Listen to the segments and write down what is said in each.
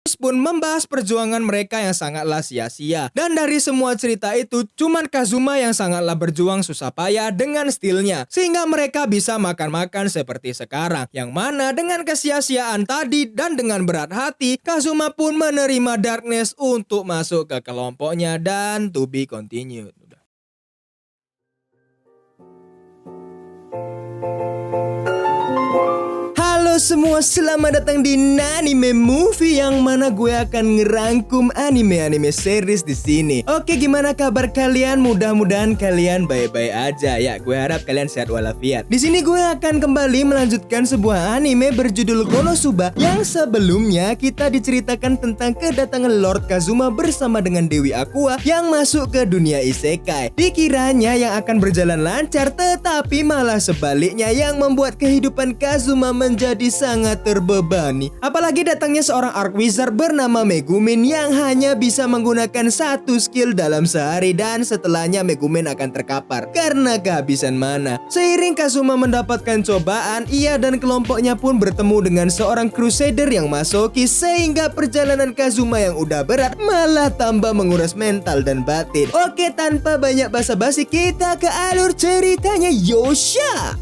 pun membahas perjuangan mereka yang sangatlah sia-sia. Dan dari semua cerita itu, cuman Kazuma yang sangatlah berjuang susah payah dengan stilnya, sehingga mereka bisa makan-makan seperti sekarang. Yang mana dengan kesia-siaan tadi dan dengan berat hati, Kazuma pun menerima Darkness untuk masuk ke kelompoknya dan to be continued. Halo semua, selamat datang di Nanime Movie yang mana gue akan ngerangkum anime-anime series di sini. Oke, gimana kabar kalian? Mudah-mudahan kalian baik-baik aja ya. Gue harap kalian sehat walafiat. Di sini gue akan kembali melanjutkan sebuah anime berjudul Konosuba yang sebelumnya kita diceritakan tentang kedatangan Lord Kazuma bersama dengan Dewi Aqua yang masuk ke dunia isekai. Dikiranya yang akan berjalan lancar, tetapi malah sebaliknya yang membuat kehidupan Kazuma menjadi sangat terbebani. Apalagi datangnya seorang Arc Wizard bernama Megumin yang hanya bisa menggunakan satu skill dalam sehari dan setelahnya Megumin akan terkapar karena kehabisan mana. Seiring Kazuma mendapatkan cobaan, ia dan kelompoknya pun bertemu dengan seorang Crusader yang masokis sehingga perjalanan Kazuma yang udah berat malah tambah menguras mental dan batin. Oke, tanpa banyak basa-basi kita ke alur ceritanya, Yosha!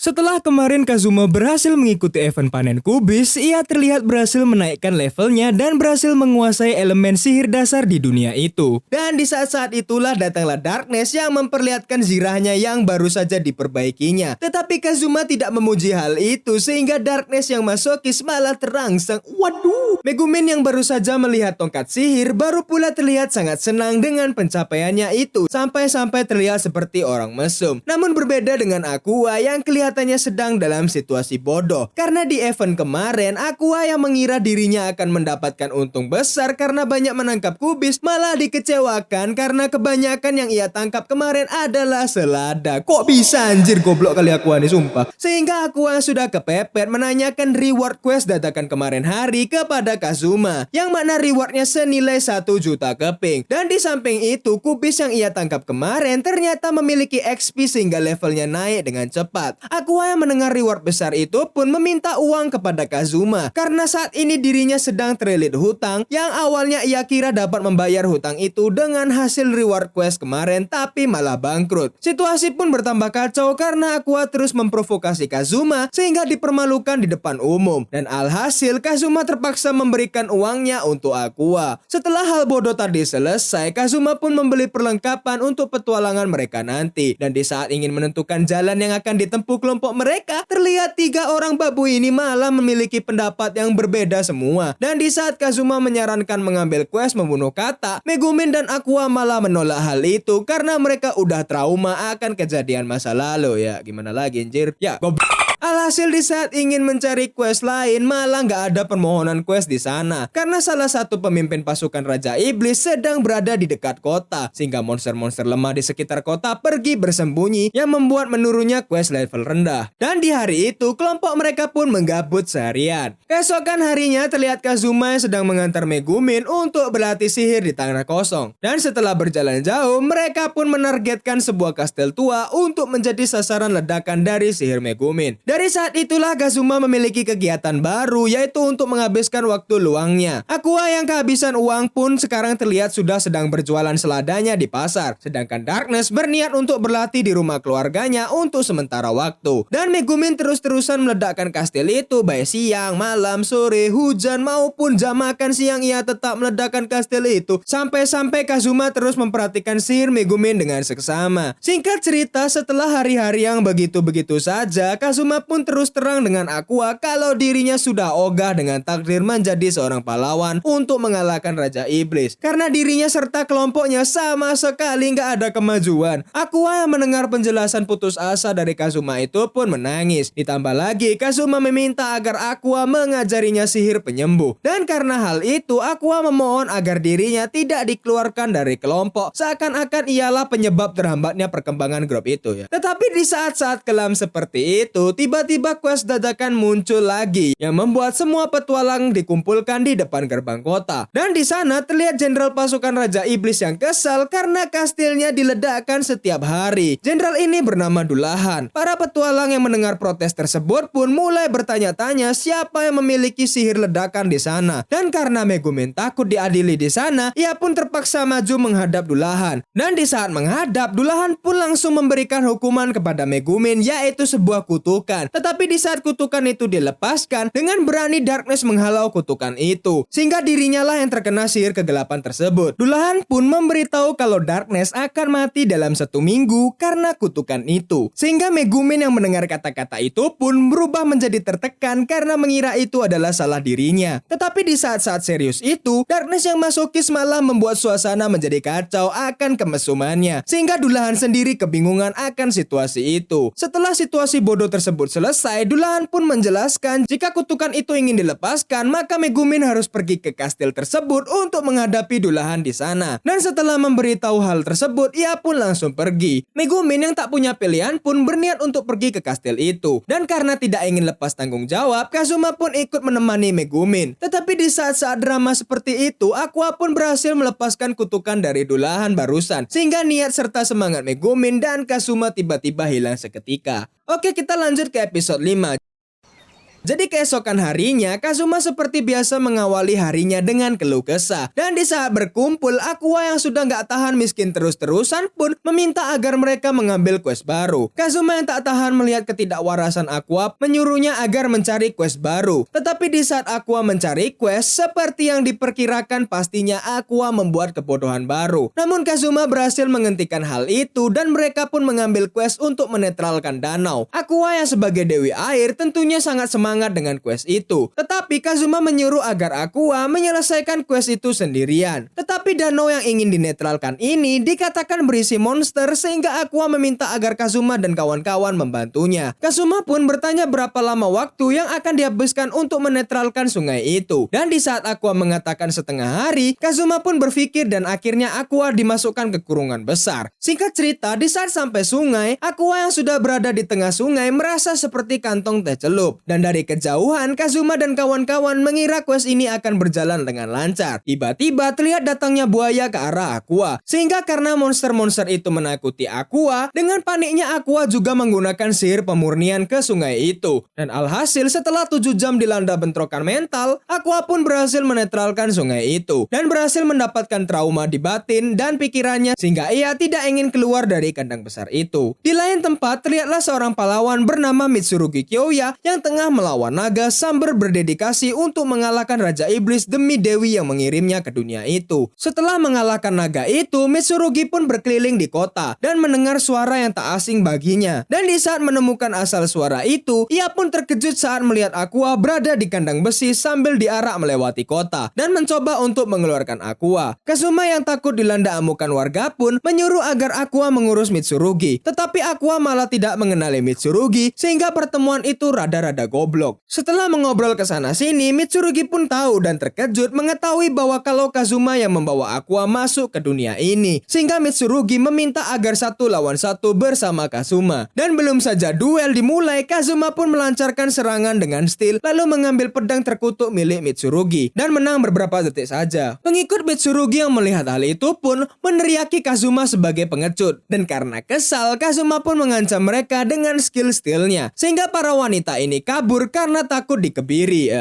Setelah kemarin Kazuma berhasil mengikuti event panen kubis, ia terlihat berhasil menaikkan levelnya dan berhasil menguasai elemen sihir dasar di dunia itu. Dan di saat-saat itulah datanglah Darkness yang memperlihatkan zirahnya yang baru saja diperbaikinya. Tetapi Kazuma tidak memuji hal itu sehingga Darkness yang masokis malah terangsang. Waduh! Megumin yang baru saja melihat tongkat sihir baru pula terlihat sangat senang dengan pencapaiannya itu. Sampai-sampai terlihat seperti orang mesum. Namun berbeda dengan Aqua yang kelihatannya sedang dalam situasi bodoh. Karena di event kemarin, Aqua yang mengira dirinya akan mendapatkan untung besar karena banyak menangkap kubis, malah dikecewakan karena kebanyakan yang ia tangkap kemarin adalah selada. Kok bisa anjir, goblok kali Aqua nih sumpah. Sehingga Aqua sudah kepepet menanyakan reward quest dadakan kemarin hari kepada Kazuma, yang mana rewardnya senilai 1 juta keping. Dan di samping itu, kubis yang ia tangkap kemarin ternyata memiliki XP sehingga levelnya naik dengan cepat. Aqua yang mendengar reward besar itu pun meminta uang kepada Kazuma karena saat ini dirinya sedang terlilit hutang yang awalnya ia kira dapat membayar hutang itu dengan hasil reward quest kemarin, tapi malah bangkrut. Situasi pun bertambah kacau karena Aqua terus memprovokasi Kazuma sehingga dipermalukan di depan umum, dan alhasil Kazuma terpaksa memberikan uangnya untuk Aqua. Setelah hal bodoh tadi selesai, Kazuma pun membeli perlengkapan untuk petualangan mereka nanti. Dan di saat ingin menentukan jalan yang akan ditempuh kelompok mereka, terlihat 3 orang babu ini malah memiliki pendapat yang berbeda semua. Dan di saat Kazuma menyarankan mengambil quest membunuh Kata, Megumin dan Aqua malah menolak hal itu karena mereka udah trauma akan kejadian masa lalu. Ya gimana lagi anjir? Ya goblok. Alhasil di saat ingin mencari quest lain malah nggak ada permohonan quest di sana karena salah satu pemimpin pasukan Raja Iblis sedang berada di dekat kota sehingga monster-monster lemah di sekitar kota pergi bersembunyi yang membuat menurunnya quest level rendah. Dan di hari itu kelompok mereka pun menggabut seharian. Keesokan harinya terlihat Kazuma yang sedang mengantar Megumin untuk berlatih sihir di tanah kosong. Dan setelah berjalan jauh mereka pun menargetkan sebuah kastel tua untuk menjadi sasaran ledakan dari sihir Megumin. Dari saat itulah Kazuma memiliki kegiatan baru, yaitu untuk menghabiskan waktu luangnya. Aqua yang kehabisan uang pun sekarang terlihat sudah sedang berjualan seladanya di pasar. Sedangkan Darkness berniat untuk berlatih di rumah keluarganya untuk sementara waktu. Dan Megumin terus-terusan meledakkan kastil itu baik siang, malam, sore, hujan maupun jam makan siang ia tetap meledakkan kastil itu. Sampai-sampai Kazuma terus memperhatikan sihir Megumin dengan seksama. Singkat cerita, setelah hari-hari yang begitu-begitu saja, Kazuma pun terus terang dengan Aqua kalau dirinya sudah ogah dengan takdir menjadi seorang pahlawan untuk mengalahkan Raja Iblis. Karena dirinya serta kelompoknya sama sekali nggak ada kemajuan. Aqua yang mendengar penjelasan putus asa dari Kazuma itu pun menangis. Ditambah lagi Kazuma meminta agar Aqua mengajarinya sihir penyembuh. Dan karena hal itu Aqua memohon agar dirinya tidak dikeluarkan dari kelompok, seakan-akan ialah penyebab terhambatnya perkembangan grup itu ya. Tetapi di saat-saat kelam seperti itu, tiba-tiba quest dadakan muncul lagi yang membuat semua petualang dikumpulkan di depan gerbang kota. Dan di sana terlihat jenderal pasukan Raja Iblis yang kesal karena kastilnya diledakkan setiap hari. Jenderal ini bernama Dullahan. Para petualang yang mendengar protes tersebut pun mulai bertanya-tanya siapa yang memiliki sihir ledakan di sana. Dan karena Megumin takut diadili di sana, ia pun terpaksa maju menghadap Dullahan. Dan di saat menghadap, Dullahan pun langsung memberikan hukuman kepada Megumin, yaitu sebuah kutukan. Tetapi di saat kutukan itu dilepaskan, dengan berani Darkness menghalau kutukan itu, sehingga dirinya lah yang terkena sihir kegelapan tersebut. Dullahan pun memberitahu kalau Darkness akan mati dalam 1 minggu karena kutukan itu. Sehingga Megumin yang mendengar kata-kata itu pun berubah menjadi tertekan karena mengira itu adalah salah dirinya. Tetapi di saat-saat serius itu, Darkness yang masokis malah membuat suasana menjadi kacau akan kemesumannya, sehingga Dullahan sendiri kebingungan akan situasi itu. Setelah situasi bodoh tersebut selesai, Dullahan pun menjelaskan jika kutukan itu ingin dilepaskan, maka Megumin harus pergi ke kastil tersebut untuk menghadapi Dullahan di sana. Dan setelah memberitahu hal tersebut, ia pun langsung pergi. Megumin yang tak punya pilihan pun berniat untuk pergi ke kastil itu. Dan karena tidak ingin lepas tanggung jawab, Kazuma pun ikut menemani Megumin. Tetapi di saat-saat drama seperti itu, Aqua pun berhasil melepaskan kutukan dari Dullahan barusan, sehingga niat serta semangat Megumin dan Kazuma tiba-tiba hilang seketika. Oke, kita lanjut ke episode 5. Jadi keesokan harinya, Kazuma seperti biasa mengawali harinya dengan keluh kesah. Dan di saat berkumpul, Aqua yang sudah nggak tahan miskin terus-terusan pun meminta agar mereka mengambil quest baru. Kazuma yang tak tahan melihat ketidakwarasan Aqua menyuruhnya agar mencari quest baru. Tetapi di saat Aqua mencari quest, seperti yang diperkirakan pastinya Aqua membuat kebodohan baru. Namun Kazuma berhasil menghentikan hal itu dan mereka pun mengambil quest untuk menetralkan danau. Aqua yang sebagai Dewi Air tentunya sangat semangat dengan quest itu. Tetapi Kazuma menyuruh agar Aqua menyelesaikan quest itu sendirian. Tetapi danau yang ingin dinetralkan ini dikatakan berisi monster, sehingga Aqua meminta agar Kazuma dan kawan-kawan membantunya. Kazuma pun bertanya berapa lama waktu yang akan dihabiskan untuk menetralkan sungai itu. Dan di saat Aqua mengatakan setengah hari, Kazuma pun berpikir dan akhirnya Aqua dimasukkan ke kurungan besar. Singkat cerita, di saat sampai sungai, Aqua yang sudah berada di tengah sungai merasa seperti kantong teh celup. Dan dari kejauhan, Kazuma dan kawan-kawan mengira quest ini akan berjalan dengan lancar. Tiba-tiba terlihat datangnya buaya ke arah Aqua, sehingga karena monster-monster itu menakuti Aqua, dengan paniknya Aqua juga menggunakan sihir pemurnian ke sungai itu. Dan alhasil setelah 7 jam dilanda bentrokan mental, Aqua pun berhasil menetralkan sungai itu dan berhasil mendapatkan trauma di batin dan pikirannya, sehingga ia tidak ingin keluar dari kandang besar itu. Di lain tempat, terlihatlah seorang pahlawan bernama Mitsurugi Kyoya yang tengah melawan naga sambil berdedikasi untuk mengalahkan Raja Iblis demi Dewi yang mengirimnya ke dunia itu. Setelah mengalahkan naga itu, Mitsurugi pun berkeliling di kota dan mendengar suara yang tak asing baginya. Dan di saat menemukan asal suara itu, ia pun terkejut saat melihat Aqua berada di kandang besi sambil diarak melewati kota dan mencoba untuk mengeluarkan Aqua. Kazuma yang takut dilanda amukan warga pun menyuruh agar Aqua mengurus Mitsurugi. Tetapi Aqua malah tidak mengenali Mitsurugi, sehingga pertemuan itu rada-rada goblok. Setelah mengobrol ke sana sini, Mitsurugi pun tahu dan terkejut mengetahui bahwa kalau Kazuma yang membawa Aqua masuk ke dunia ini, sehingga Mitsurugi meminta agar 1 lawan 1 bersama Kazuma. Dan belum saja duel dimulai, Kazuma pun melancarkan serangan dengan steel lalu mengambil pedang terkutuk milik Mitsurugi dan menang beberapa detik saja. Pengikut Mitsurugi yang melihat hal itu pun meneriaki Kazuma sebagai pengecut, dan karena kesal, Kazuma pun mengancam mereka dengan skill steelnya, sehingga para wanita ini kabur karena takut dikebiri.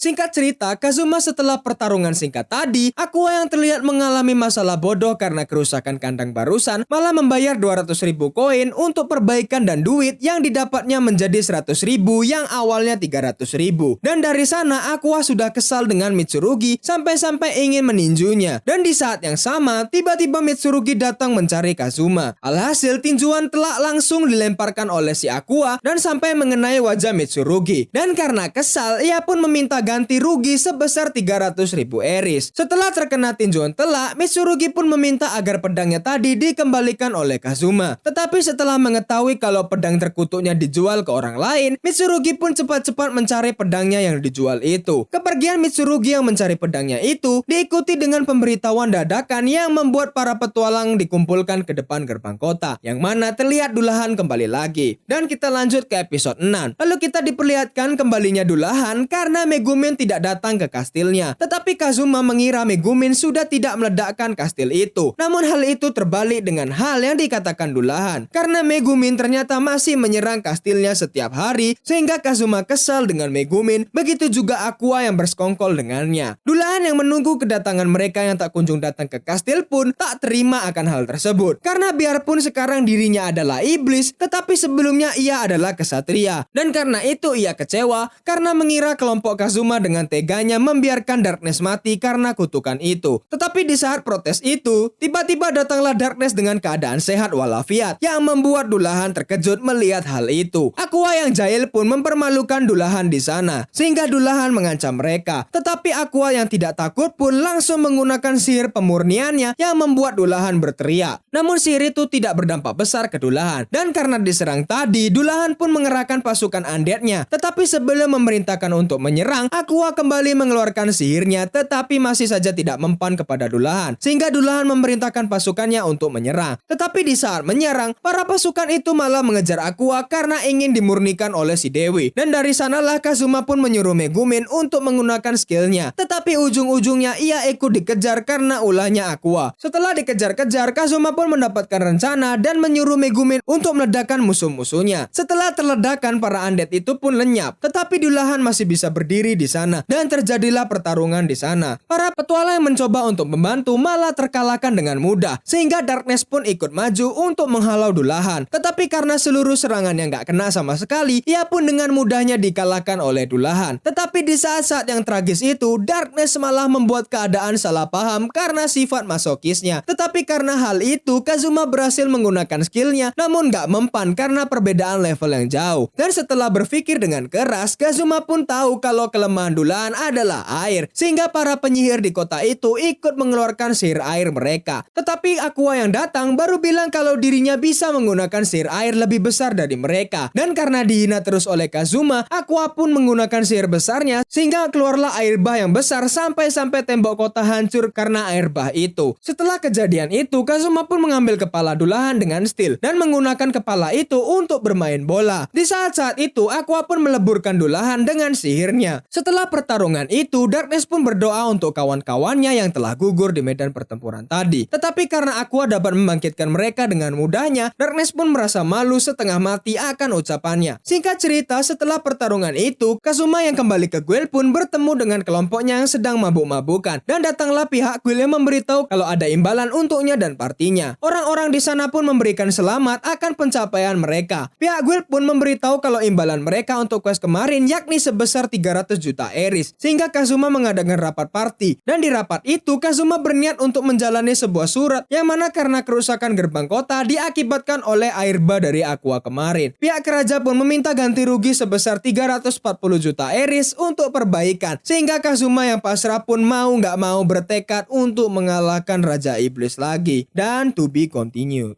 Singkat cerita, Kazuma setelah pertarungan singkat tadi, Aqua yang terlihat mengalami masalah bodoh karena kerusakan kandang barusan malah membayar 200.000 koin untuk perbaikan dan duit yang didapatnya menjadi 100.000 yang awalnya 300.000. Dan dari sana Aqua sudah kesal dengan Mitsurugi sampai-sampai ingin meninjunya. Dan di saat yang sama, tiba-tiba Mitsurugi datang mencari Kazuma. Alhasil tinjuan telak langsung dilemparkan oleh si Aqua dan sampai mengenai wajah Mitsurugi. Mitsurugi. Dan karena kesal, ia pun meminta ganti rugi sebesar 300.000 eris. Setelah terkena tinjuan telak, Mitsurugi pun meminta agar pedangnya tadi dikembalikan oleh Kazuma. Tetapi setelah mengetahui kalau pedang terkutuknya dijual ke orang lain, Mitsurugi pun cepat-cepat mencari pedangnya yang dijual itu. Kepergian Mitsurugi yang mencari pedangnya itu diikuti dengan pemberitahuan dadakan yang membuat para petualang dikumpulkan ke depan gerbang kota, yang mana terlihat Dullahan kembali lagi. Dan kita lanjut ke episode 6. Lalu kita diperlihatkan kembalinya Dullahan karena Megumin tidak datang ke kastilnya. Tetapi Kazuma mengira Megumin sudah tidak meledakkan kastil itu. Namun hal itu terbalik dengan hal yang dikatakan Dullahan, karena Megumin ternyata masih menyerang kastilnya setiap hari, sehingga Kazuma kesal dengan Megumin. Begitu juga Aqua yang bersekongkol dengannya. Dullahan yang menunggu kedatangan mereka yang tak kunjung datang ke kastil pun tak terima akan hal tersebut, karena biarpun sekarang dirinya adalah iblis, tetapi sebelumnya ia adalah kesatria. Dan karena itu ia kecewa karena mengira kelompok Kazuma dengan teganya membiarkan Darkness mati karena kutukan itu. Tetapi di saat protes itu, tiba-tiba datanglah Darkness dengan keadaan sehat walafiat, yang membuat Dullahan terkejut melihat hal itu. Aqua yang jahil pun mempermalukan Dullahan di sana, sehingga Dullahan mengancam mereka. Tetapi Aqua yang tidak takut pun langsung menggunakan sihir pemurniannya yang membuat Dullahan berteriak. Namun sihir itu tidak berdampak besar ke Dullahan. Dan karena diserang tadi, Dullahan pun mengerahkan pasukan undeadnya. Tetapi sebelum memerintahkan untuk menyerang, Aqua kembali mengeluarkan sihirnya, tetapi masih saja tidak mempan kepada Dullahan, sehingga Dullahan memerintahkan pasukannya untuk menyerang. Tetapi di saat menyerang, para pasukan itu malah mengejar Aqua karena ingin dimurnikan oleh si Dewi. Dan dari sanalah Kazuma pun menyuruh Megumin untuk menggunakan skillnya. Tetapi ujung-ujungnya ia ikut dikejar karena ulahnya Aqua. Setelah dikejar-kejar, Kazuma pun mendapatkan rencana dan menyuruh Megumin untuk meledakkan musuh-musuhnya. Setelah terledakkan, para undead itu pun lenyap. Tetapi Dullahan masih bisa berdiri di sana dan terjadilah pertarungan di sana. Para petualang yang mencoba untuk membantu malah terkalahkan dengan mudah, sehingga Darkness pun ikut maju untuk menghalau Dullahan. Tetapi karena seluruh serangannya nggak kena sama sekali, ia pun dengan mudahnya dikalahkan oleh Dullahan. Tetapi di saat-saat yang tragis itu, Darkness malah membuat keadaan salah paham karena sifat masokisnya. Tetapi karena hal itu, Kazuma berhasil menggunakan skillnya, namun nggak mempan karena perbedaan level yang jauh. Dan setelah berpikir dengan keras, Kazuma pun tahu kalau kelemahan Dullahan adalah air, sehingga para penyihir di kota itu ikut mengeluarkan sihir air mereka. Tetapi Aqua yang datang baru bilang kalau dirinya bisa menggunakan sihir air lebih besar dari mereka. Dan karena dihina terus oleh Kazuma, Aqua pun menggunakan sihir besarnya, sehingga keluarlah air bah yang besar sampai-sampai tembok kota hancur karena air bah itu. Setelah kejadian itu, Kazuma pun mengambil kepala Dullahan dengan steel dan menggunakan kepala itu untuk bermain bola. Di saat-saat itu, Aqua pun meleburkan Dullahan dengan sihirnya. Setelah pertarungan itu, Darkness pun berdoa untuk kawan-kawannya yang telah gugur di medan pertempuran tadi. Tetapi karena Aqua dapat membangkitkan mereka dengan mudahnya, Darkness pun merasa malu setengah mati akan ucapannya. Singkat cerita, setelah pertarungan itu, Kazuma yang kembali ke guild pun bertemu dengan kelompoknya yang sedang mabuk-mabukan. Dan datanglah pihak guild yang memberitahu kalau ada imbalan untuknya dan partinya. Orang-orang di sana pun memberikan selamat akan pencapaian mereka. Pihak guild pun memberitahu kalau imbalan mereka untuk quest kemarin yakni sebesar 300 juta eris. Sehingga Kazuma mengadakan rapat party. Dan di rapat itu, Kazuma berniat untuk menjalani sebuah surat yang mana karena kerusakan gerbang kota diakibatkan oleh air bah dari Aqua kemarin. Pihak kerajaan pun meminta ganti rugi sebesar 340 juta eris untuk perbaikan. Sehingga Kazuma yang pasrah pun mau nggak mau bertekad untuk mengalahkan Raja Iblis lagi. Dan to be continued.